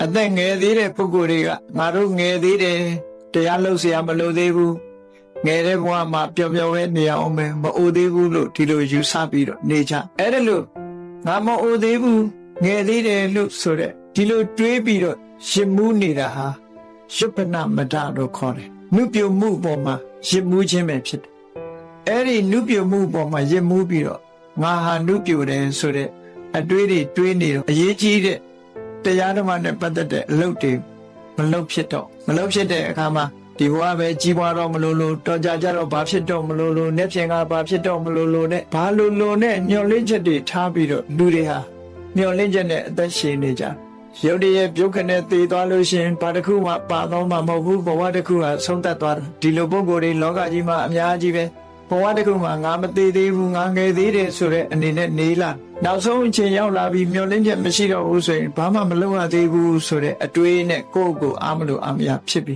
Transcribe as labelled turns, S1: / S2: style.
S1: အသက်ငယ်သေးတဲ့ပုဂ္ဂိုလ်တွေကငါတို့ငယ်သေးတယ်တရားလုပ်เสียမလို့သေးဘူးငယ်တဲ့ဘဝမှာပျော်ပျော်ပဲနေအောင်ပဲမအိုသေးဘူးလို့ဒီလိုယူဆပြီးတော့နေကြအဲ့ဒါလို့ငါမအိုသေးဘူးငယ်သေးတယ်လို့ဆိုတဲ့ဒီလိုတွေးပြီးတော့ရှင်မူးနေတာဟာရှုပ္ပနမဒလို့ခေါ်တယ်နုပြုမှုပေါ်မှာရှင်မူးခြင်းပဲဖြစ်တယ်အဲ့ဒီနုပြုမှုပေါ်မှာရင်မူးပြီးတော့ငါဟာနုပြုတယ်ဆိုတဲ့အတွေးတွေတွေးနေတော့အရေးကြီးတဲ့တရားဓမ္မနဲ့ပတ်သက်တဲ့အလုပ်တွေမလုပ်ဖြစ်တဲ့အခါမှာဒီဘဝပဲကြီးပွားတော့မလို့တော်ကြကြတော့ဘာဖြစ်တော့မလို့နဲ့ဖြင့်ကဘာဖြစ်တော့မလို့နဲ့ဘာလို့နဲ့ညှော်လင့်ချက်တွေထားပြီးတော့လူတွေဟာညှော်လင့်ချက်နဲ့အသက်ရှင်နေကြရုပ်တရက်ပြုတ်ခနဲ့သေသွားလို့ရှင်ဘာတစ်ခုမှပါတော့မှမဟုတ်ဘူးဘဝတစ်ခုဟာဆုံးသက်သွားတယ်ဒီလိုပုံကိုယ်တွေလောကကြီးမှာအများကြီးပဲဘဝတစ်ခုမှာငါမသေးသေးဘူးငါငယ်သေးတယ်ဆိုတဲ့အနေနဲ့နေလာနောက်ဆုံးအချိန်ရောက်လာပြီးမျောလင်းချက်မရှိတော့ဘူးဆိုရင်ဘာမှမလုပ်ရသေးဘူးဆိုတဲ့အတွေးနဲ့ကိုယ့်ကိုအားမလို့အမရဖြစ်ပြီ